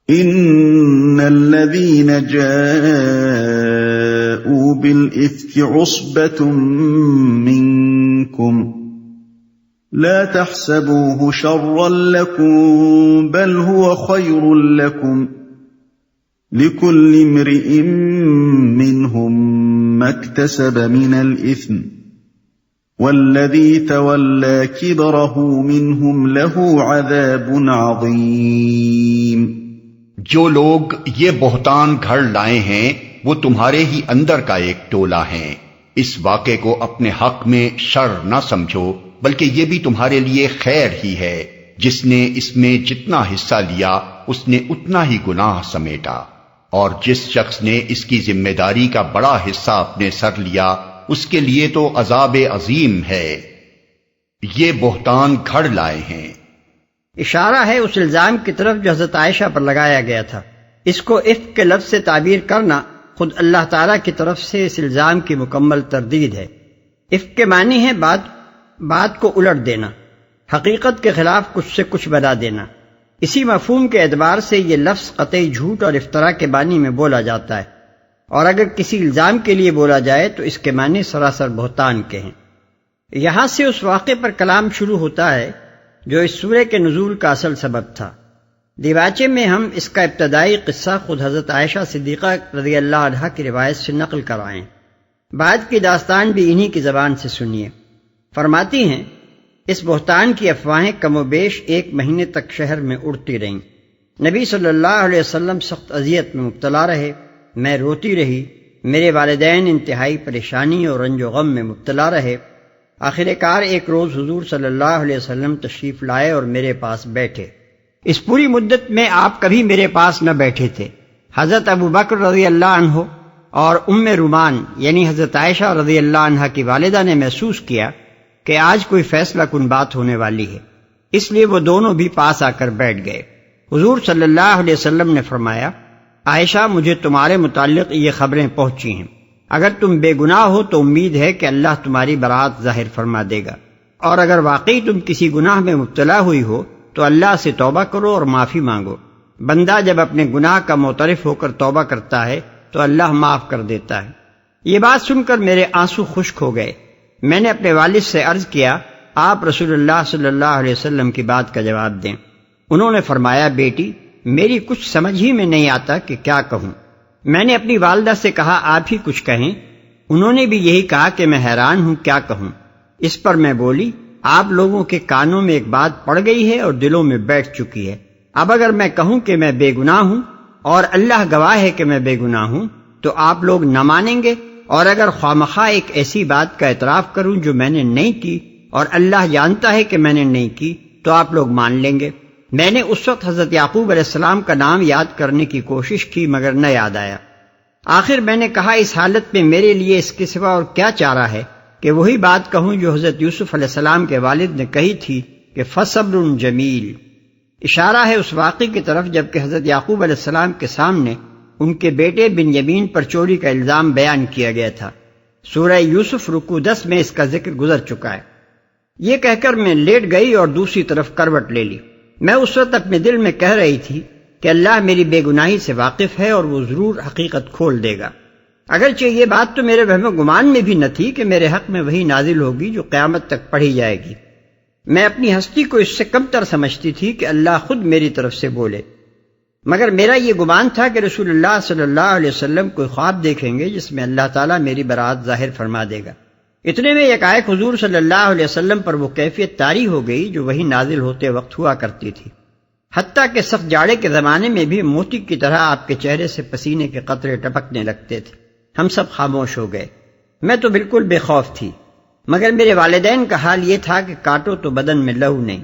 ان الذين جاءوا بالافك عصبة منكم لا تحسبوه شرا لكم بل هو خير لكم لكل امرئ منهم ما اكتسب من الاثم والذي تولى كبره منهم له عذاب عظيم۔ جو لوگ یہ بہتان گھڑ لائے ہیں وہ تمہارے ہی اندر کا ایک ٹولہ ہیں۔ اس واقعے کو اپنے حق میں شر نہ سمجھو بلکہ یہ بھی تمہارے لیے خیر ہی ہے۔ جس نے اس میں جتنا حصہ لیا اس نے اتنا ہی گناہ سمیٹا، اور جس شخص نے اس کی ذمہ داری کا بڑا حصہ اپنے سر لیا اس کے لیے تو عذاب عظیم ہے۔ یہ بہتان گھڑ لائے ہیں، اشارہ ہے اس الزام کی طرف جو حضرت عائشہ پر لگایا گیا تھا۔ اس کو افک کے لفظ سے تعبیر کرنا خود اللہ تعالیٰ کی طرف سے اس الزام کی مکمل تردید ہے۔ افک کے معنی ہے بات کو الٹ دینا، حقیقت کے خلاف کچھ سے کچھ بنا دینا۔ اسی مفہوم کے اعتبار سے یہ لفظ قطعی جھوٹ اور افتراء کے معنی میں بولا جاتا ہے، اور اگر کسی الزام کے لیے بولا جائے تو اس کے معنی سراسر بہتان کے ہیں۔ یہاں سے اس واقعے پر کلام شروع ہوتا ہے جو اس سورہ کے نزول کا اصل سبب تھا۔ دیباچے میں ہم اس کا ابتدائی قصہ خود حضرت عائشہ صدیقہ رضی اللہ عنہا کی روایت سے نقل کرائیں، بعد کی داستان بھی انہی کی زبان سے سنیے۔ فرماتی ہیں اس بہتان کی افواہیں کم و بیش 1 مہینے تک شہر میں اڑتی رہیں۔ نبی صلی اللہ علیہ وسلم سخت اذیت میں مبتلا رہے، میں روتی رہی، میرے والدین انتہائی پریشانی اور رنج و غم میں مبتلا رہے۔ آخر کار ایک روز حضور صلی اللہ علیہ وسلم تشریف لائے اور میرے پاس بیٹھے۔ اس پوری مدت میں آپ کبھی میرے پاس نہ بیٹھے تھے۔ حضرت ابو بکر رضی اللہ عنہ اور ام رومان یعنی حضرت عائشہ رضی اللہ عنہا کی والدہ نے محسوس کیا کہ آج کوئی فیصلہ کن بات ہونے والی ہے، اس لیے وہ دونوں بھی پاس آ کر بیٹھ گئے۔ حضور صلی اللہ علیہ وسلم نے فرمایا، عائشہ مجھے تمہارے متعلق یہ خبریں پہنچی ہیں، اگر تم بے گناہ ہو تو امید ہے کہ اللہ تمہاری برات ظاہر فرما دے گا، اور اگر واقعی تم کسی گناہ میں مبتلا ہوئی ہو تو اللہ سے توبہ کرو اور معافی مانگو۔ بندہ جب اپنے گناہ کا معترف ہو کر توبہ کرتا ہے تو اللہ معاف کر دیتا ہے۔ یہ بات سن کر میرے آنسو خشک ہو گئے۔ میں نے اپنے والد سے عرض کیا، آپ رسول اللہ صلی اللہ علیہ وسلم کی بات کا جواب دیں۔ انہوں نے فرمایا، بیٹی میری کچھ سمجھ ہی میں نہیں آتا کہ کیا کہوں۔ میں نے اپنی والدہ سے کہا، آپ ہی کچھ کہیں۔ انہوں نے بھی یہی کہا کہ میں حیران ہوں، کیا کہوں۔ اس پر میں بولی، آپ لوگوں کے کانوں میں ایک بات پڑ گئی ہے اور دلوں میں بیٹھ چکی ہے۔ اب اگر میں کہوں کہ میں بے گناہ ہوں اور اللہ گواہ ہے کہ میں بے گناہ ہوں تو آپ لوگ نہ مانیں گے، اور اگر خوامخواہ ایک ایسی بات کا اعتراف کروں جو میں نے نہیں کی اور اللہ جانتا ہے کہ میں نے نہیں کی تو آپ لوگ مان لیں گے۔ میں نے اس وقت حضرت یعقوب علیہ السلام کا نام یاد کرنے کی کوشش کی مگر نہ یاد آیا۔ آخر میں نے کہا، اس حالت میں میرے لیے اس کے سوا اور کیا چارہ ہے کہ وہی بات کہوں جو حضرت یوسف علیہ السلام کے والد نے کہی تھی کہ فصبر جمیل۔ اشارہ ہے اس واقعے کی طرف جبکہ حضرت یعقوب علیہ السلام کے سامنے ان کے بیٹے بنیامین پر چوری کا الزام بیان کیا گیا تھا۔ سورہ یوسف رکوع 10 میں اس کا ذکر گزر چکا ہے۔ یہ کہہ کر میں لیٹ گئی اور دوسری طرف کروٹ لے لی۔ میں اس وقت اپنے دل میں کہہ رہی تھی کہ اللہ میری بے گناہی سے واقف ہے اور وہ ضرور حقیقت کھول دے گا، اگرچہ یہ بات تو میرے وہم و گمان میں بھی نہ تھی کہ میرے حق میں وہی نازل ہوگی جو قیامت تک پڑھی جائے گی۔ میں اپنی ہستی کو اس سے کم تر سمجھتی تھی کہ اللہ خود میری طرف سے بولے، مگر میرا یہ گمان تھا کہ رسول اللہ صلی اللہ علیہ وسلم کوئی خواب دیکھیں گے جس میں اللہ تعالیٰ میری برات ظاہر فرما دے گا۔ اتنے میں یکایک حضور صلی اللہ علیہ وسلم پر وہ کیفیت طاری ہو گئی جو وہی نازل ہوتے وقت ہوا کرتی تھی، حتیٰ کہ سخت جاڑے کے زمانے میں بھی موتی کی طرح آپ کے چہرے سے پسینے کے قطرے ٹپکنے لگتے تھے۔ ہم سب خاموش ہو گئے۔ میں تو بالکل بے خوف تھی، مگر میرے والدین کا حال یہ تھا کہ کاٹو تو بدن میں لہو نہیں۔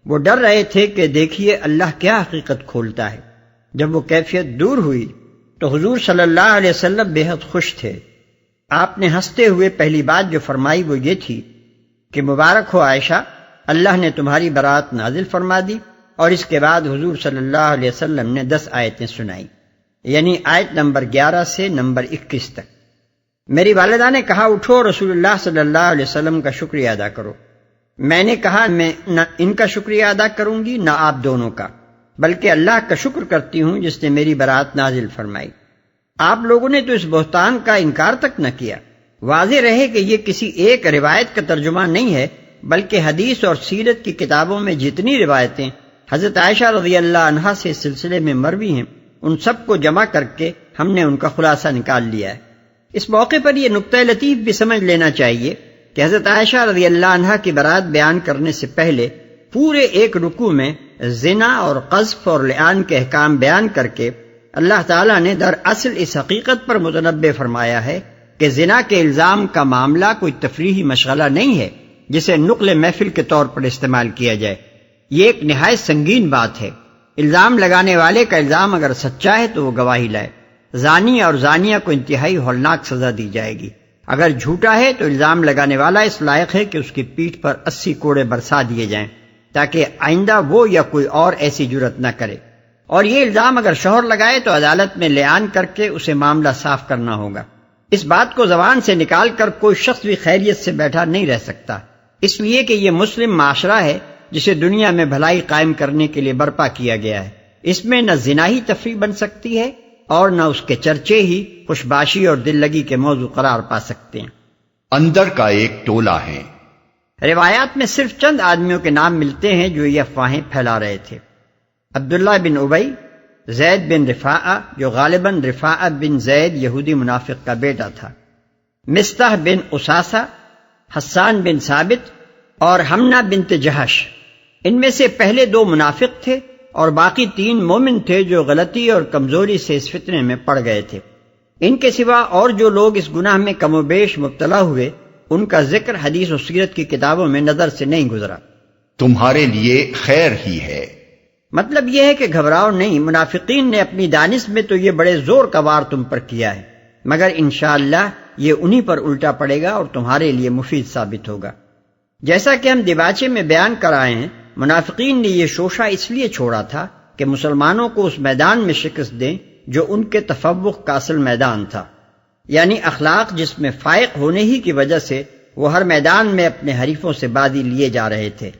وہ ڈر رہے تھے کہ دیکھیے اللہ کیا حقیقت کھولتا ہے۔ جب وہ کیفیت دور ہوئی تو حضور صلی اللہ علیہ وسلم بے حد خوش تھے۔ آپ نے ہنستے ہوئے پہلی بات جو فرمائی وہ یہ تھی کہ مبارک ہو عائشہ، اللہ نے تمہاری برات نازل فرما دی، اور اس کے بعد حضور صلی اللہ علیہ وسلم نے 10 آیتیں سنائی، یعنی آیت نمبر 11 سے نمبر 21 تک۔ میری والدہ نے کہا، اٹھو رسول اللہ صلی اللہ علیہ وسلم کا شکریہ ادا کرو۔ میں نے کہا، میں نہ ان کا شکریہ ادا کروں گی نہ آپ دونوں کا، بلکہ اللہ کا شکر کرتی ہوں جس نے میری برات نازل فرمائی۔ آپ لوگوں نے تو اس بہتان کا انکار تک نہ کیا۔ واضح رہے کہ یہ کسی ایک روایت کا ترجمہ نہیں ہے، بلکہ حدیث اور سیرت کی کتابوں میں جتنی روایتیں حضرت عائشہ رضی اللہ عنہا سے اس سلسلے میں مروی ہیں، ان سب کو جمع کر کے ہم نے ان کا خلاصہ نکال لیا ہے۔ اس موقع پر یہ نکتہ لطیف بھی سمجھ لینا چاہیے کہ حضرت عائشہ رضی اللہ عنہا کی برات بیان کرنے سے پہلے پورے ایک رکوع میں زنا اور قذف اور لعان کے احکام بیان کر کے اللہ تعالیٰ نے دراصل اس حقیقت پر متنبہ فرمایا ہے کہ زنا کے الزام کا معاملہ کوئی تفریحی مشغلہ نہیں ہے جسے نقل محفل کے طور پر استعمال کیا جائے۔ یہ ایک نہایت سنگین بات ہے۔ الزام لگانے والے کا الزام اگر سچا ہے تو وہ گواہی لائے۔ زانی اور زانیہ کو انتہائی ہولناک سزا دی جائے گی۔ اگر جھوٹا ہے تو الزام لگانے والا اس لائق ہے کہ اس کی پیٹھ پر 80 کوڑے برسا دیے جائیں تاکہ آئندہ وہ یا کوئی اور ایسی جرت نہ کرے۔ اور یہ الزام اگر شوہر لگائے تو عدالت میں لعان کر کے اسے معاملہ صاف کرنا ہوگا۔ اس بات کو زبان سے نکال کر کوئی شخص بھی خیریت سے بیٹھا نہیں رہ سکتا، اس لیے کہ یہ مسلم معاشرہ ہے جسے دنیا میں بھلائی قائم کرنے کے لیے برپا کیا گیا ہے۔ اس میں نہ زنا ہی تفریح بن سکتی ہے اور نہ اس کے چرچے ہی خوشباشی اور دل لگی کے موضوع قرار پا سکتے ہیں۔ اندر کا ایک ٹولہ ہے۔ روایات میں صرف چند آدمیوں کے نام ملتے ہیں جو یہ افواہیں پھیلا رہے تھے۔ عبداللہ بن ابی، زید بن رفاعہ جو غالباً رفاعہ بن زید یہودی منافق کا بیٹا تھا، مستح بن اساسہ، حسان بن ثابت اور حمنہ بنت جہش۔ ان میں سے پہلے 2 منافق تھے اور باقی 3 مومن تھے جو غلطی اور کمزوری سے اس فتنے میں پڑ گئے تھے۔ ان کے سوا اور جو لوگ اس گناہ میں کم و بیش مبتلا ہوئے ان کا ذکر حدیث و سیرت کی کتابوں میں نظر سے نہیں گزرا۔ تمہارے لیے خیر ہی ہے۔ مطلب یہ ہے کہ گھبراؤ نہیں، منافقین نے اپنی دانش میں تو یہ بڑے زور کا وار تم پر کیا ہے، مگر انشاءاللہ یہ انہی پر الٹا پڑے گا اور تمہارے لیے مفید ثابت ہوگا۔ جیسا کہ ہم دیباچے میں بیان کر آئے ہیں، منافقین نے یہ شوشہ اس لیے چھوڑا تھا کہ مسلمانوں کو اس میدان میں شکست دیں جو ان کے تفوق کا اصل میدان تھا، یعنی اخلاق جس میں فائق ہونے ہی کی وجہ سے وہ ہر میدان میں اپنے حریفوں سے بازی لیے جا رہے تھے۔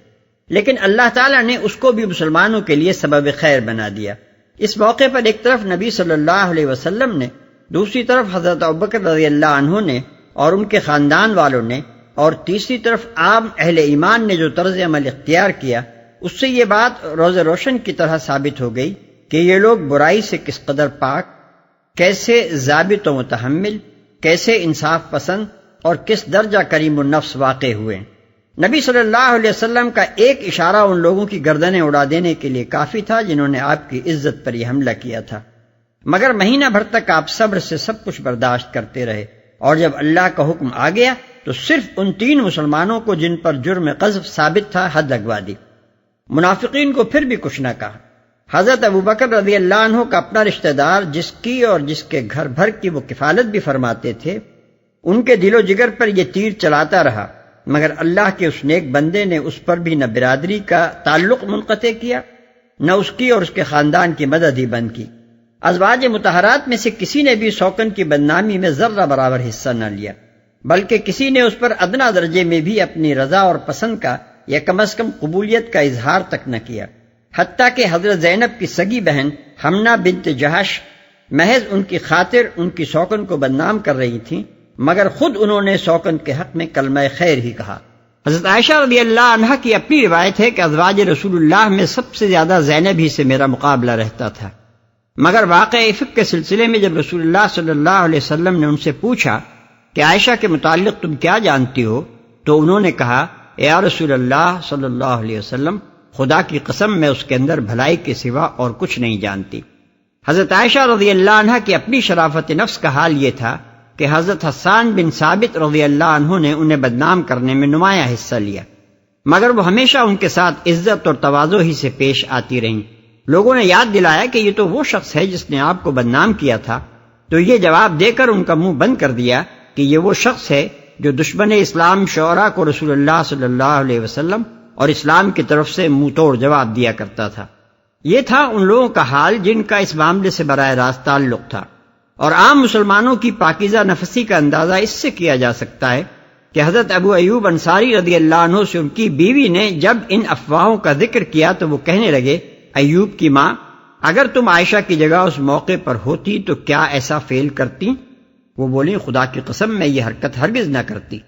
لیکن اللہ تعالیٰ نے اس کو بھی مسلمانوں کے لیے سبب خیر بنا دیا۔ اس موقع پر ایک طرف نبی صلی اللہ علیہ وسلم نے، دوسری طرف حضرت ابوبکر رضی اللہ عنہ نے اور ان کے خاندان والوں نے، اور تیسری طرف عام اہل ایمان نے جو طرز عمل اختیار کیا، اس سے یہ بات روز روشن کی طرح ثابت ہو گئی کہ یہ لوگ برائی سے کس قدر پاک، کیسے ضابط و متحمل، کیسے انصاف پسند اور کس درجہ کریم النفس واقع ہوئے۔ نبی صلی اللہ علیہ وسلم کا ایک اشارہ ان لوگوں کی گردنیں اڑا دینے کے لیے کافی تھا جنہوں نے آپ کی عزت پر یہ حملہ کیا تھا، مگر مہینہ بھر تک آپ صبر سے سب کچھ برداشت کرتے رہے، اور جب اللہ کا حکم آ گیا تو صرف ان 3 مسلمانوں کو جن پر جرم قذف ثابت تھا حد لگوا دی۔ منافقین کو پھر بھی کچھ نہ کہا۔ حضرت ابوبکر رضی اللہ عنہ کا اپنا رشتہ دار جس کی اور جس کے گھر بھر کی وہ کفالت بھی فرماتے تھے، ان کے دل و جگر پر یہ تیر چلاتا رہا، مگر اللہ کے اس نیک بندے نے اس پر بھی نہ برادری کا تعلق منقطع کیا، نہ اس کی اور اس کے خاندان کی مدد ہی بند کی۔ ازواج مطہرات میں سے کسی نے بھی سوکن کی بدنامی میں ذرہ برابر حصہ نہ لیا، بلکہ کسی نے اس پر ادنا درجے میں بھی اپنی رضا اور پسند کا یا کم از کم قبولیت کا اظہار تک نہ کیا، حتیٰ کہ حضرت زینب کی سگی بہن حمنہ بنت جہش محض ان کی خاطر ان کی سوکن کو بدنام کر رہی تھیں، مگر خود انہوں نے سوکن کے حق میں کلمہ خیر ہی کہا۔ حضرت عائشہ رضی اللہ عنہا کی اپنی روایت ہے کہ ازواج رسول اللہ میں سب سے زیادہ زینب ہی سے میرا مقابلہ رہتا تھا، مگر واقع افک کے سلسلے میں جب رسول اللہ صلی اللہ علیہ وسلم نے ان سے پوچھا کہ عائشہ کے متعلق تم کیا جانتی ہو، تو انہوں نے کہا، یا رسول اللہ صلی اللہ علیہ وسلم، خدا کی قسم میں اس کے اندر بھلائی کے سوا اور کچھ نہیں جانتی۔ حضرت عائشہ رضی اللہ عنہا کی اپنی شرافت نفس کا حال یہ تھا کہ حضرت حسان بن ثابت رضی اللہ عنہ نے انہیں بدنام کرنے میں نمایاں حصہ لیا، مگر وہ ہمیشہ ان کے ساتھ عزت اور تواضع ہی سے پیش آتی رہیں۔ لوگوں نے یاد دلایا کہ یہ تو وہ شخص ہے جس نے آپ کو بدنام کیا تھا، تو یہ جواب دے کر ان کا منہ بند کر دیا کہ یہ وہ شخص ہے جو دشمن اسلام شعراء کو رسول اللہ صلی اللہ علیہ وسلم اور اسلام کی طرف سے منہ توڑ جواب دیا کرتا تھا۔ یہ تھا ان لوگوں کا حال جن کا اس معاملے سے براہ راست تعلق تھا، اور عام مسلمانوں کی پاکیزہ نفسی کا اندازہ اس سے کیا جا سکتا ہے کہ حضرت ابو ایوب انصاری رضی اللہ عنہ سے ان کی بیوی نے جب ان افواہوں کا ذکر کیا تو وہ کہنے لگے ایوب کی ماں، اگر تم عائشہ کی جگہ اس موقع پر ہوتی تو کیا ایسا فعل کرتی؟ وہ بولی خدا کی قسم میں یہ حرکت ہرگز نہ کرتی۔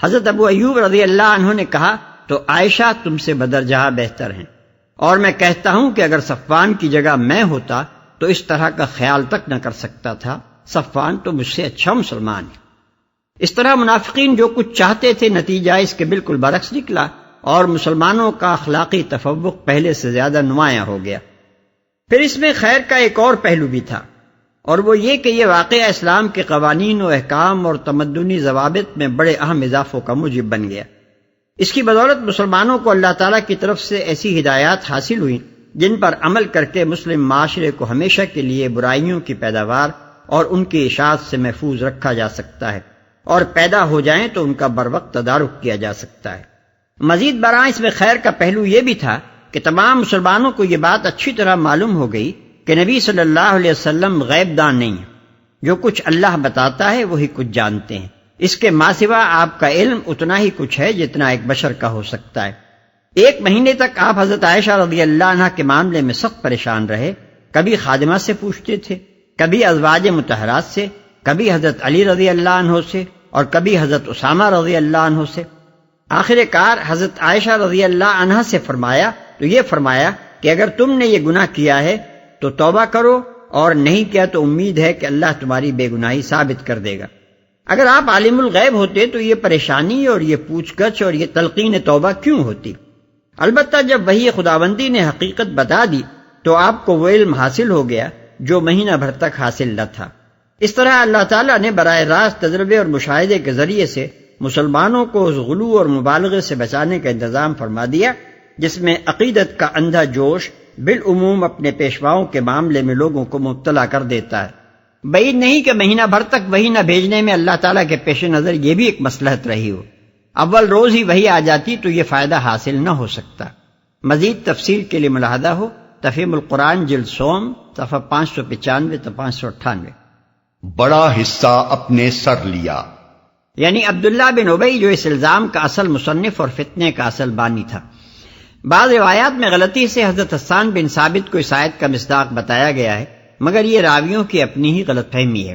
حضرت ابو ایوب رضی اللہ عنہ نے کہا تو عائشہ تم سے بدرجہ بہتر ہیں، اور میں کہتا ہوں کہ اگر صفوان کی جگہ میں ہوتا تو اس طرح کا خیال تک نہ کر سکتا تھا، صفوان تو مجھ سے اچھا مسلمان ہے۔ اس طرح منافقین جو کچھ چاہتے تھے نتیجہ اس کے بالکل برعکس نکلا، اور مسلمانوں کا اخلاقی تفوق پہلے سے زیادہ نمایاں ہو گیا۔ پھر اس میں خیر کا ایک اور پہلو بھی تھا، اور وہ یہ کہ یہ واقعہ اسلام کے قوانین و احکام اور تمدنی ضوابط میں بڑے اہم اضافوں کا موجب بن گیا۔ اس کی بدولت مسلمانوں کو اللہ تعالیٰ کی طرف سے ایسی ہدایات حاصل ہوئیں جن پر عمل کر کے مسلم معاشرے کو ہمیشہ کے لیے برائیوں کی پیداوار اور ان کی اشاعت سے محفوظ رکھا جا سکتا ہے، اور پیدا ہو جائیں تو ان کا بروقت تدارک کیا جا سکتا ہے۔ مزید برآں اس میں خیر کا پہلو یہ بھی تھا کہ تمام مسلمانوں کو یہ بات اچھی طرح معلوم ہو گئی کہ نبی صلی اللہ علیہ وسلم غیب دان نہیں ہے، جو کچھ اللہ بتاتا ہے وہی کچھ جانتے ہیں، اس کے ماں سوا آپ کا علم اتنا ہی کچھ ہے جتنا ایک بشر کا ہو سکتا ہے۔ 1 مہینے تک آپ حضرت عائشہ رضی اللہ عنہ کے معاملے میں سخت پریشان رہے، کبھی خادمہ سے پوچھتے تھے، کبھی ازواج مطہرات سے، کبھی حضرت علی رضی اللہ عنہ سے، اور کبھی حضرت اسامہ رضی اللہ عنہ سے۔ آخر کار حضرت عائشہ رضی اللہ عنہ سے فرمایا تو یہ فرمایا کہ اگر تم نے یہ گناہ کیا ہے تو توبہ کرو، اور نہیں کیا تو امید ہے کہ اللہ تمہاری بے گناہی ثابت کر دے گا۔ اگر آپ عالم الغیب ہوتے تو یہ پریشانی اور یہ پوچھ گچھ اور یہ تلقین توبہ کیوں ہوتی؟ البتہ جب وحی خداوندی نے حقیقت بتا دی تو آپ کو وہ علم حاصل ہو گیا جو مہینہ بھر تک حاصل نہ تھا۔ اس طرح اللہ تعالیٰ نے براہ راست تجربے اور مشاہدے کے ذریعے سے مسلمانوں کو اس غلو اور مبالغے سے بچانے کا انتظام فرما دیا جس میں عقیدت کا اندھا جوش بالعموم اپنے پیشواؤں کے معاملے میں لوگوں کو مبتلا کر دیتا ہے۔ بعید نہیں کہ مہینہ بھر تک وحی نہ بھیجنے میں اللہ تعالیٰ کے پیش نظر یہ بھی ایک مصلحت رہی ہو۔ اول روز ہی وحی آ جاتی تو یہ فائدہ حاصل نہ ہو سکتا۔ مزید تفصیل کے لیے ملاحظہ ہو تفہیم القرآن جلد سوم صفحہ 595 تا 598۔ بڑا حصہ اپنے سر لیا، یعنی عبداللہ بن ابی جو اس الزام کا اصل مصنف اور فتنے کا اصل بانی تھا۔ بعض روایات میں غلطی سے حضرت حسان بن ثابت کو اس آیت کا مصداق بتایا گیا ہے، مگر یہ راویوں کی اپنی ہی غلط فہمی ہے،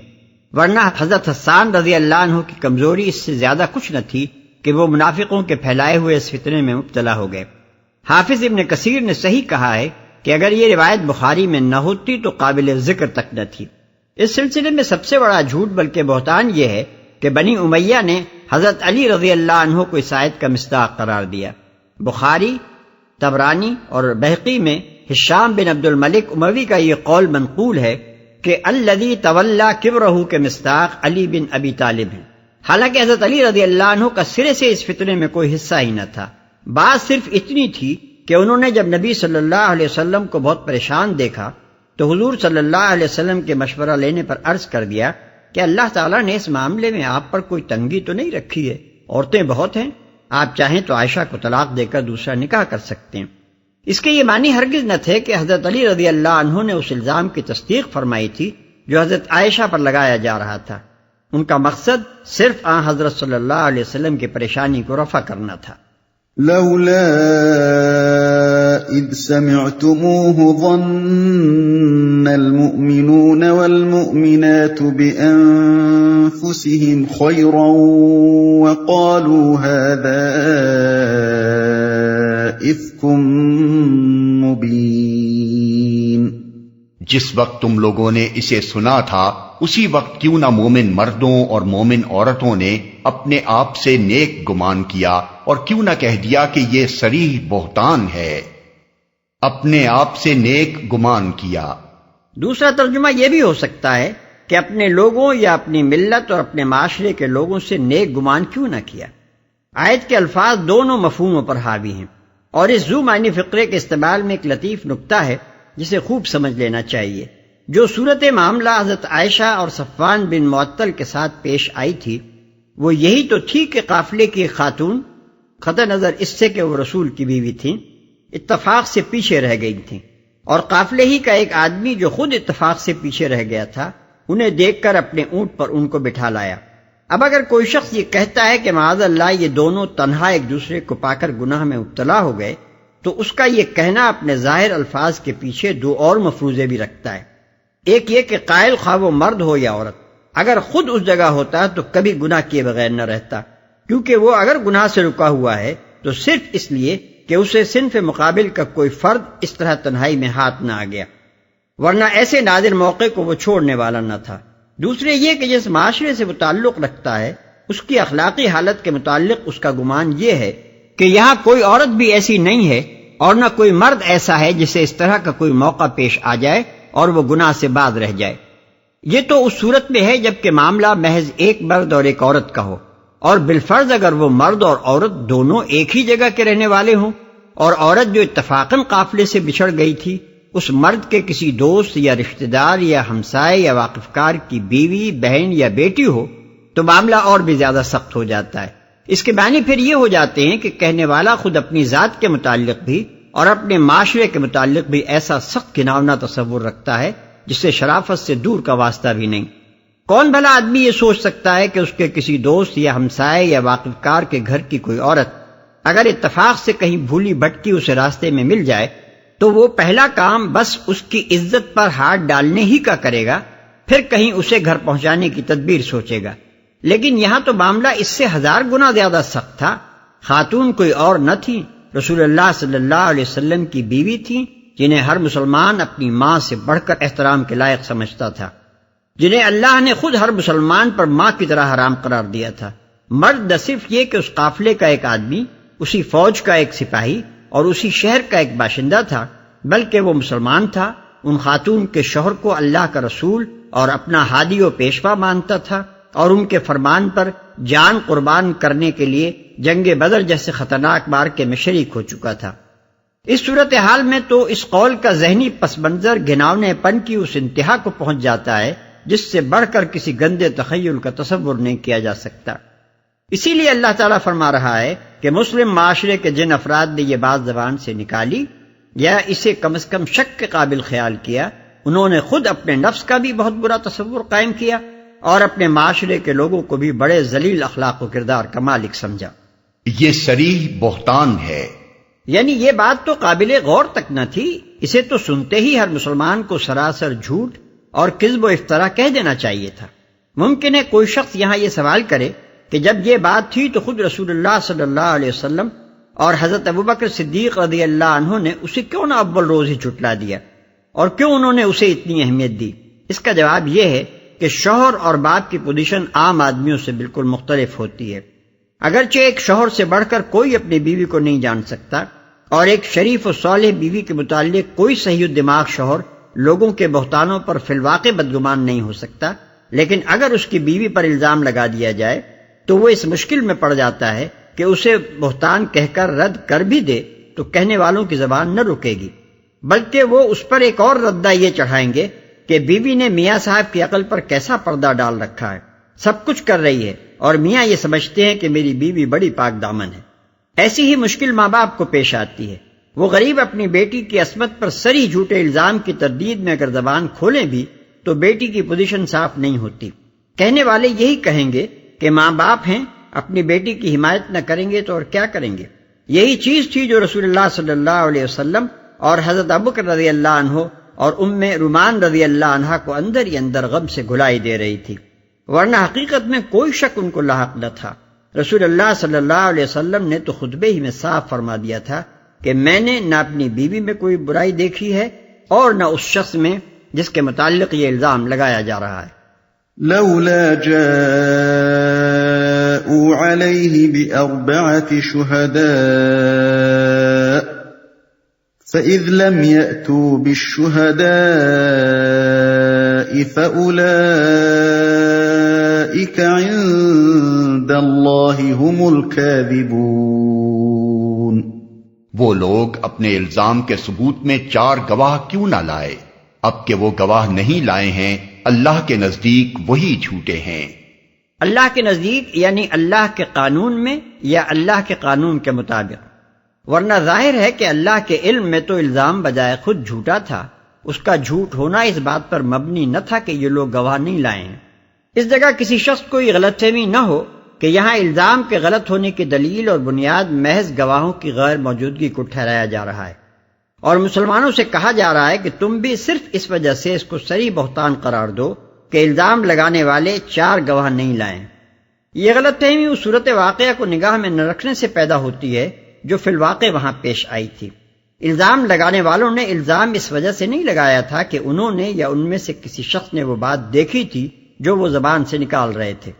ورنہ حضرت حسان رضی اللہ عنہ کی کمزوری اس سے زیادہ کچھ نہ تھی کہ وہ منافقوں کے پھیلائے ہوئے اس فتنے میں مبتلا ہو گئے۔ حافظ ابن کثیر نے صحیح کہا ہے کہ اگر یہ روایت بخاری میں نہ ہوتی تو قابل ذکر تک نہ تھی۔ اس سلسلے میں سب سے بڑا جھوٹ بلکہ بہتان یہ ہے کہ بنی امیہ نے حضرت علی رضی اللہ عنہ کو اس آیت کا مصداق قرار دیا۔ بخاری، طبرانی اور بہقی میں ہشام بن عبد الملک اموی کا یہ قول منقول ہے کہ الذی تولا کبرہ کے مصداق علی بن ابی طالب ہیں، حالانکہ حضرت علی رضی اللہ عنہ کا سرے سے اس فتنے میں کوئی حصہ ہی نہ تھا۔ بات صرف اتنی تھی کہ انہوں نے جب نبی صلی اللہ علیہ وسلم کو بہت پریشان دیکھا تو حضور صلی اللہ علیہ وسلم کے مشورہ لینے پر عرض کر دیا کہ اللہ تعالیٰ نے اس معاملے میں آپ پر کوئی تنگی تو نہیں رکھی ہے، عورتیں بہت ہیں، آپ چاہیں تو عائشہ کو طلاق دے کر دوسرا نکاح کر سکتے ہیں۔ اس کے یہ معنی ہرگز نہ تھے کہ حضرت علی رضی اللہ عنہ نے اس الزام کی تصدیق فرمائی تھی جو حضرت عائشہ پر لگایا جا رہا تھا۔ ان کا مقصد صرف آن حضرت صلی اللہ علیہ وسلم کی پریشانی کو رفع کرنا تھا۔ لولا اذ سمعتموه ظن المؤمنون والمؤمنات بانفسهم خيرا وقالوا هذا افك مبين۔ جس وقت تم لوگوں نے اسے سنا تھا اسی وقت کیوں نہ مومن مردوں اور مومن عورتوں نے اپنے آپ سے نیک گمان کیا اور کیوں نہ کہہ دیا کہ یہ صریح بہتان ہے۔ اپنے آپ سے نیک گمان کیا۔ دوسرا ترجمہ یہ بھی ہو سکتا ہے کہ اپنے لوگوں یا اپنی ملت اور اپنے معاشرے کے لوگوں سے نیک گمان کیوں نہ کیا۔ آیت کے الفاظ دونوں مفہوموں پر حاوی ہیں، اور اس ذو معنی فقرے کے استعمال میں ایک لطیف نکتہ ہے جسے خوب سمجھ لینا چاہیے۔ جو صورت معاملہ حضرت عائشہ اور صفوان بن معطل کے ساتھ پیش آئی تھی وہ یہی تو تھی کہ قافلے کی خاتون قطع نظر اس سے کہ وہ رسول کی بیوی تھیں اتفاق سے پیچھے رہ گئی تھیں، اور قافلے ہی کا ایک آدمی جو خود اتفاق سے پیچھے رہ گیا تھا انہیں دیکھ کر اپنے اونٹ پر ان کو بٹھا لایا۔ اب اگر کوئی شخص یہ کہتا ہے کہ معاذ اللہ یہ دونوں تنہا ایک دوسرے کو پا کر گناہ میں مبتلا ہو گئے تو اس کا یہ کہنا اپنے ظاہر الفاظ کے پیچھے دو اور مفروضے بھی رکھتا ہے۔ ایک یہ کہ قائل خواہ وہ مرد ہو یا عورت اگر خود اس جگہ ہوتا تو کبھی گناہ کیے بغیر نہ رہتا، کیونکہ وہ اگر گناہ سے رکا ہوا ہے تو صرف اس لیے کہ اسے صنف مقابل کا کوئی فرد اس طرح تنہائی میں ہاتھ نہ آ گیا، ورنہ ایسے نادر موقع کو وہ چھوڑنے والا نہ تھا۔ دوسرے یہ کہ جس معاشرے سے وہ تعلق رکھتا ہے اس کی اخلاقی حالت کے متعلق اس کا گمان یہ ہے کہ یہاں کوئی عورت بھی ایسی نہیں ہے اور نہ کوئی مرد ایسا ہے جسے اس طرح کا کوئی موقع پیش آ جائے اور وہ گناہ سے باز رہ جائے۔ یہ تو اس صورت میں ہے جبکہ معاملہ محض ایک مرد اور ایک عورت کا ہو، اور بالفرض اگر وہ مرد اور عورت دونوں ایک ہی جگہ کے رہنے والے ہوں اور عورت جو اتفاقاً قافلے سے بچھڑ گئی تھی اس مرد کے کسی دوست یا رشتہ دار یا ہمسائے یا واقفکار کی بیوی، بہن یا بیٹی ہو تو معاملہ اور بھی زیادہ سخت ہو جاتا ہے۔ اس کے معنی پھر یہ ہو جاتے ہیں کہ کہنے والا خود اپنی ذات کے متعلق بھی اور اپنے معاشرے کے متعلق بھی ایسا سخت گھناؤنا تصور رکھتا ہے جس سے شرافت سے دور کا واسطہ بھی نہیں۔ کون بھلا آدمی یہ سوچ سکتا ہے کہ اس کے کسی دوست یا ہمسائے یا واقفکار کے گھر کی کوئی عورت اگر اتفاق سے کہیں بھولی بھٹکی اسے راستے میں مل جائے تو وہ پہلا کام بس اس کی عزت پر ہاتھ ڈالنے ہی کا کرے گا، پھر کہیں اسے گھر پہنچانے کی تدبیر سوچے گا۔ لیکن یہاں تو معاملہ اس سے 1000 گنا زیادہ سخت تھا۔ خاتون کوئی اور نہ تھی، رسول اللہ صلی اللہ علیہ وسلم کی بیوی تھیں، جنہیں ہر مسلمان اپنی ماں سے بڑھ کر احترام کے لائق سمجھتا تھا، جنہیں اللہ نے خود ہر مسلمان پر ماں کی طرح حرام قرار دیا تھا۔ مرد نہ صرف یہ کہ اس قافلے کا ایک آدمی، اسی فوج کا ایک سپاہی اور اسی شہر کا ایک باشندہ تھا، بلکہ وہ مسلمان تھا، ان خاتون کے شوہر کو اللہ کا رسول اور اپنا ہادی و پیشوا مانتا تھا اور ان کے فرمان پر جان قربان کرنے کے لیے جنگ بدر جیسے خطرناک معرکے میں شریک ہو چکا تھا۔ اس صورتحال میں تو اس قول کا ذہنی پس منظر گھناؤنے پن کی اس انتہا کو پہنچ جاتا ہے جس سے بڑھ کر کسی گندے تخیل کا تصور نہیں کیا جا سکتا۔ اسی لیے اللہ تعالیٰ فرما رہا ہے کہ مسلم معاشرے کے جن افراد نے یہ بات زبان سے نکالی یا اسے کم از کم شک کے قابل خیال کیا، انہوں نے خود اپنے نفس کا بھی بہت برا تصور قائم کیا اور اپنے معاشرے کے لوگوں کو بھی بڑے ذلیل اخلاق و کردار کا مالک سمجھا۔ یہ صریح بہتان ہے، یعنی یہ بات تو قابل غور تک نہ تھی، اسے تو سنتے ہی ہر مسلمان کو سراسر جھوٹ اور کذب و افطرا کہہ دینا چاہیے تھا۔ ممکن ہے کوئی شخص یہاں یہ سوال کرے کہ جب یہ بات تھی تو خود رسول اللہ صلی اللہ علیہ وسلم اور حضرت ابوبکر صدیق رضی اللہ عنہ نے اسے کیوں نہ اول روز ہی جھٹلا دیا، اور کیوں انہوں نے اسے اتنی اہمیت دی؟ اس کا جواب یہ ہے کہ شوہر اور باپ کی پوزیشن عام آدمیوں سے بالکل مختلف ہوتی ہے۔ اگرچہ ایک شوہر سے بڑھ کر کوئی اپنی بیوی کو نہیں جان سکتا، اور ایک شریف و صالح بیوی کے متعلق کوئی صحیح الدماغ شوہر لوگوں کے بہتانوں پر فی الواقع بدگمان نہیں ہو سکتا، لیکن اگر اس کی بیوی پر الزام لگا دیا جائے تو وہ اس مشکل میں پڑ جاتا ہے کہ اسے بہتان کہہ کر رد کر بھی دے تو کہنے والوں کی زبان نہ رکے گی، بلکہ وہ اس پر ایک اور ردہ یہ چڑھائیں گے کہ بیوی نے میاں صاحب کی عقل پر کیسا پردہ ڈال رکھا ہے، سب کچھ کر رہی ہے اور میاں یہ سمجھتے ہیں کہ میری بیوی بڑی پاک دامن ہے۔ ایسی ہی مشکل ماں باپ کو پیش آتی ہے۔ وہ غریب اپنی بیٹی کی عصمت پر سری جھوٹے الزام کی تردید میں اگر زبان کھولیں بھی تو بیٹی کی پوزیشن صاف نہیں ہوتی۔ کہنے والے یہی کہیں گے کہ ماں باپ ہیں، اپنی بیٹی کی حمایت نہ کریں گے تو اور کیا کریں گے؟ یہی چیز تھی جو رسول اللہ صلی اللہ علیہ وسلم اور حضرت ابوبکر رضی اللہ عنہ اور ام رومان رضی اللہ عنہا کو اندر ہی اندر غم سے گھلائی دے رہی تھی، ورنہ حقیقت میں کوئی شک ان کو لاحق نہ تھا۔ رسول اللہ صلی اللہ علیہ وسلم نے تو خطبے ہی میں صاف فرما دیا تھا کہ میں نے نہ اپنی بیوی میں کوئی برائی دیکھی ہے اور نہ اس شخص میں جس کے متعلق یہ الزام لگایا جا رہا ہے۔ لولا جاءوا عليه بأربعة شهداء فإذ لم يأتوا بالشهداء فأولئك عند الله هم الكاذبون۔ وہ لوگ اپنے الزام کے ثبوت میں 4 گواہ کیوں نہ لائے؟ اب کہ وہ گواہ نہیں لائے ہیں، اللہ کے نزدیک وہی جھوٹے ہیں۔ اللہ کے نزدیک یعنی اللہ کے قانون میں یا اللہ کے قانون کے مطابق؟ ورنہ ظاہر ہے کہ اللہ کے علم میں تو الزام بجائے خود جھوٹا تھا، اس کا جھوٹ ہونا اس بات پر مبنی نہ تھا کہ یہ لوگ گواہ نہیں لائے ہیں۔ اس جگہ کسی شخص کو یہ غلط فہمی نہ ہو کہ یہاں الزام کے غلط ہونے کی دلیل اور بنیاد محض گواہوں کی غیر موجودگی کو ٹھہرایا جا رہا ہے، اور مسلمانوں سے کہا جا رہا ہے کہ تم بھی صرف اس وجہ سے اس کو صریح بہتان قرار دو کہ الزام لگانے والے 4 گواہ نہیں لائیں۔ یہ غلط فہمی اس صورت واقعہ کو نگاہ میں نہ رکھنے سے پیدا ہوتی ہے جو فی الواقع وہاں پیش آئی تھی۔ الزام لگانے والوں نے الزام اس وجہ سے نہیں لگایا تھا کہ انہوں نے یا ان میں سے کسی شخص نے وہ بات دیکھی تھی جو وہ زبان سے نکال رہے تھے،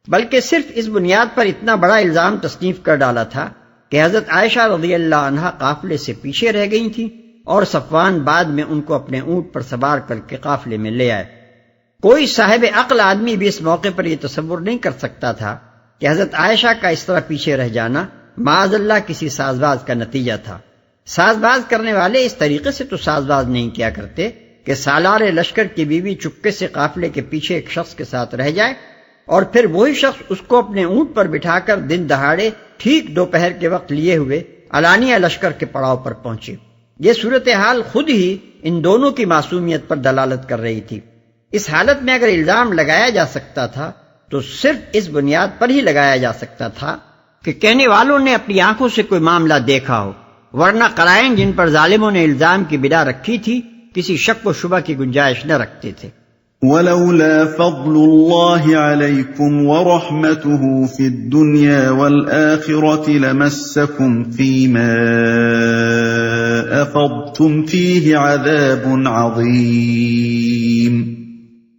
بلکہ صرف اس بنیاد پر اتنا بڑا الزام تصنیف کر ڈالا تھا کہ حضرت عائشہ رضی اللہ عنہا قافلے سے پیچھے رہ گئی تھیں اور صفوان بعد میں ان کو اپنے اونٹ پر سوار کر کے قافلے میں لے آئے۔ کوئی صاحب عقل آدمی بھی اس موقع پر یہ تصور نہیں کر سکتا تھا کہ حضرت عائشہ کا اس طرح پیچھے رہ جانا معاذ اللہ کسی ساز باز کا نتیجہ تھا۔ ساز باز کرنے والے اس طریقے سے تو ساز باز نہیں کیا کرتے کہ سالار لشکر کی بیوی چپکے سے قافلے کے پیچھے ایک شخص کے ساتھ رہ جائے اور پھر وہی شخص اس کو اپنے اونٹ پر بٹھا کر دن دہاڑے ٹھیک دوپہر کے وقت لیے ہوئے علانیہ لشکر کے پڑاؤ پر پہنچے۔ یہ صورتحال خود ہی ان دونوں کی معصومیت پر دلالت کر رہی تھی۔ اس حالت میں اگر الزام لگایا جا سکتا تھا تو صرف اس بنیاد پر ہی لگایا جا سکتا تھا کہ کہنے والوں نے اپنی آنکھوں سے کوئی معاملہ دیکھا ہو، ورنہ قرائن جن پر ظالموں نے الزام کی بنا رکھی تھی کسی شک و شبہ کی گنجائش نہ رکھتے تھے۔ ولولا فضل الله عليكم ورحمته في الدنيا والآخرة لمسكم فيما أفضتم فيه عذاب عظيم۔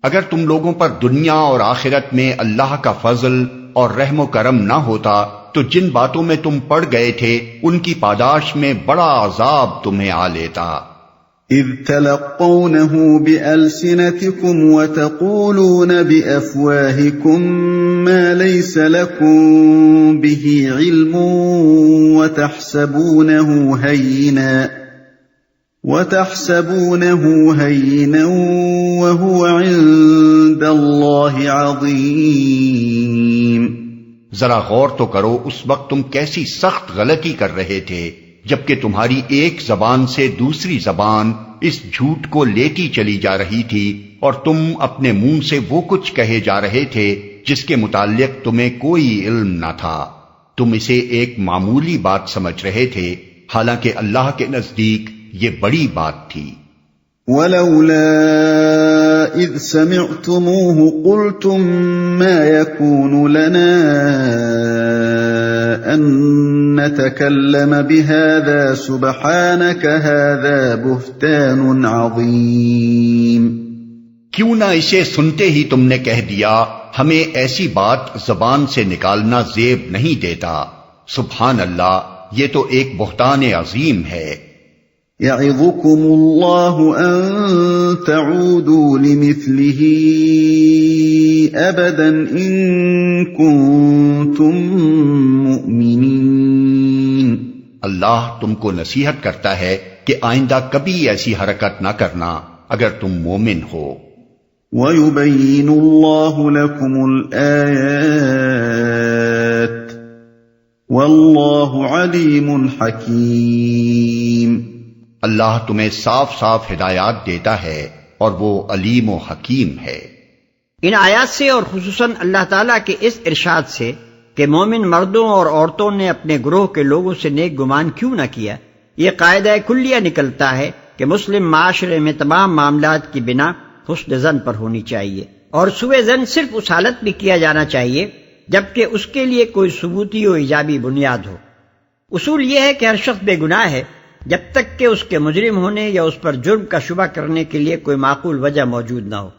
اگر تم لوگوں پر دنیا اور آخرت میں اللہ کا فضل اور رحم و کرم نہ ہوتا تو جن باتوں میں تم پڑ گئے تھے ان کی پاداش میں بڑا عذاب تمہیں آ لیتا۔ اذ تلقونه بألسنتكم وتقولون بأفواهكم ما ليس لكم به علم وتحسبونه هينا وهو عند الله عظيم۔ ذرا غور تو کرو اس وقت تم کیسی سخت غلطی کر رہے تھے جبکہ تمہاری ایک زبان سے دوسری زبان اس جھوٹ کو لیتی چلی جا رہی تھی اور تم اپنے منہ سے وہ کچھ کہے جا رہے تھے جس کے متعلق تمہیں کوئی علم نہ تھا۔ تم اسے ایک معمولی بات سمجھ رہے تھے حالانکہ اللہ کے نزدیک یہ بڑی بات تھی۔ ولولا اذ سمعتموه قلتم ما يكون لنا ان نتكلم بهذا سبحانك هذا بهتان عظيم۔ کیوں نہ اسے سنتے ہی تم نے کہہ دیا ہمیں ایسی بات زبان سے نکالنا زیب نہیں دیتا، سبحان اللہ یہ تو ایک بہتان عظیم ہے۔ يعظكم الله ان تعودوا لمثله ابدا ان كنتم مؤمنين۔ اللہ تم کو نصیحت کرتا ہے کہ آئندہ کبھی ایسی حرکت نہ کرنا اگر تم مومن ہو۔ وَيُبَيِّنُ اللَّهُ لَكُمُ الْآيَاتِ وَاللَّهُ عَلِيمٌ حَكِيمٌ۔ اللہ تمہیں صاف صاف ہدایات دیتا ہے اور وہ علیم و حکیم ہے۔ ان آیات سے اور خصوصاً اللہ تعالیٰ کے اس ارشاد سے کہ مومن مردوں اور عورتوں نے اپنے گروہ کے لوگوں سے نیک گمان کیوں نہ کیا، یہ قاعدہ کلیہ نکلتا ہے کہ مسلم معاشرے میں تمام معاملات کی بنا حسن ظن پر ہونی چاہیے، اور سوء ظن صرف اس حالت میں کیا جانا چاہیے جبکہ اس کے لیے کوئی ثبوتی و ایجابی بنیاد ہو۔ اصول یہ ہے کہ ہر شخص بے گناہ ہے جب تک کہ اس کے مجرم ہونے یا اس پر جرم کا شبہ کرنے کے لیے کوئی معقول وجہ موجود نہ ہو،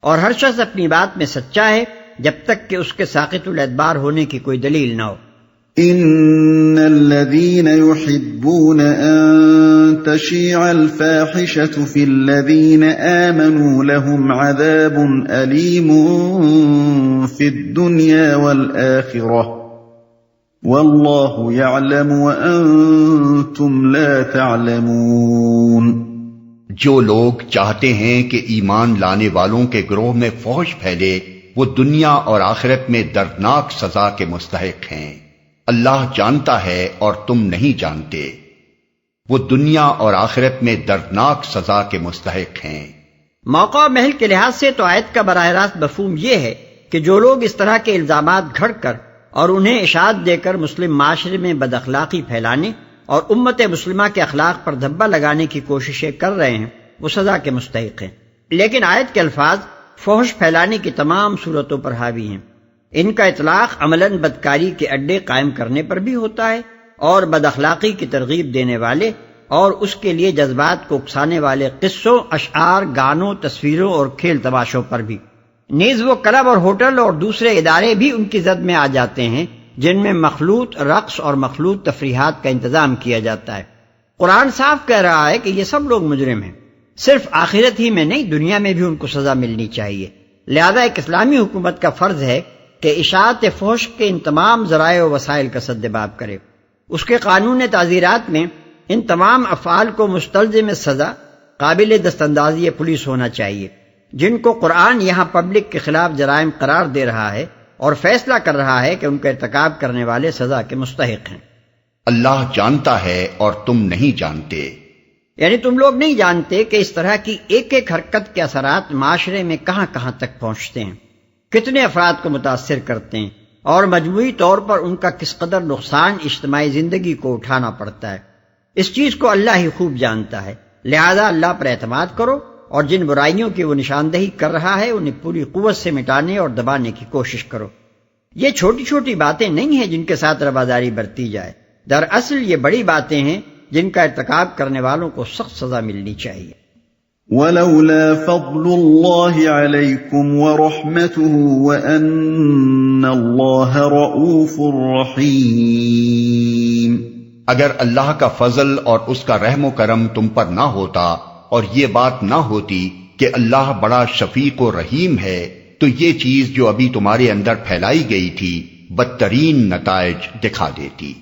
اور ہر شخص اپنی بات میں سچا ہے جب تک کہ اس کے ساقط الاعتبار ہونے کی کوئی دلیل نہ ہو۔ ان الذين يحبون ان تشيع الفاحشة في الذين آمنوا لهم عذاب أليم في الدنيا والآخرة والله يعلم وأنتم لا تعلمون۔ جو لوگ چاہتے ہیں کہ ایمان لانے والوں کے گروہ میں فحش پھیلے وہ دنیا اور آخرت میں دردناک سزا کے مستحق ہیں۔ اللہ جانتا ہے اور تم نہیں جانتے۔ وہ دنیا اور آخرت میں دردناک سزا کے مستحق ہیں۔ موقع و محل کے لحاظ سے تو آیت کا براہ راست مفہوم یہ ہے کہ جو لوگ اس طرح کے الزامات گھڑ کر اور انہیں اشاعت دے کر مسلم معاشرے میں بد اخلاقی پھیلانے اور امت مسلمہ کے اخلاق پر دھبا لگانے کی کوششیں کر رہے ہیں وہ سزا کے مستحق ہیں۔ لیکن آیت کے الفاظ فحش پھیلانے کی تمام صورتوں پر حاوی ہیں۔ ان کا اطلاق عملاً بدکاری کے اڈے قائم کرنے پر بھی ہوتا ہے اور بد اخلاقی کی ترغیب دینے والے اور اس کے لیے جذبات کو اکسانے والے قصوں، اشعار، گانوں، تصویروں اور کھیل تماشوں پر بھی۔ نیز وہ کلب اور ہوٹل اور دوسرے ادارے بھی ان کی زد میں آ جاتے ہیں جن میں مخلوط رقص اور مخلوط تفریحات کا انتظام کیا جاتا ہے۔ قرآن صاف کہہ رہا ہے کہ یہ سب لوگ مجرم ہیں، صرف آخرت ہی میں نہیں دنیا میں بھی ان کو سزا ملنی چاہیے۔ لہذا ایک اسلامی حکومت کا فرض ہے کہ اشاعت فحش کے ان تمام ذرائع و وسائل کا سدباب کرے۔ اس کے قانون تعزیرات میں ان تمام افعال کو مستلزم سزا قابل دستاندازی پولیس ہونا چاہیے جن کو قرآن یہاں پبلک کے خلاف جرائم قرار دے رہا ہے اور فیصلہ کر رہا ہے کہ ان کا ارتکاب کرنے والے سزا کے مستحق ہیں۔ اللہ جانتا ہے اور تم نہیں جانتے، یعنی تم لوگ نہیں جانتے کہ اس طرح کی ایک ایک حرکت کے اثرات معاشرے میں کہاں کہاں تک پہنچتے ہیں، کتنے افراد کو متاثر کرتے ہیں اور مجموعی طور پر ان کا کس قدر نقصان اجتماعی زندگی کو اٹھانا پڑتا ہے۔ اس چیز کو اللہ ہی خوب جانتا ہے، لہذا اللہ پر اعتماد کرو اور جن برائیوں کی وہ نشاندہی کر رہا ہے انہیں پوری قوت سے مٹانے اور دبانے کی کوشش کرو۔ یہ چھوٹی چھوٹی باتیں نہیں ہیں جن کے ساتھ رواداری برتی جائے، دراصل یہ بڑی باتیں ہیں جن کا ارتکاب کرنے والوں کو سخت سزا ملنی چاہیے۔ وَلَوْلَا فَضْلُ اللَّهِ عَلَيْكُمْ وَرَحْمَتُهُ وَأَنَّ اللَّهَ رَءُوفٌ رَحِيمٌ، اگر اللہ کا فضل اور اس کا رحم و کرم تم پر نہ ہوتا اور یہ بات نہ ہوتی کہ اللہ بڑا شفیق و رحیم ہے تو یہ چیز جو ابھی تمہارے اندر پھیلائی گئی تھی بدترین نتائج دکھا دیتی۔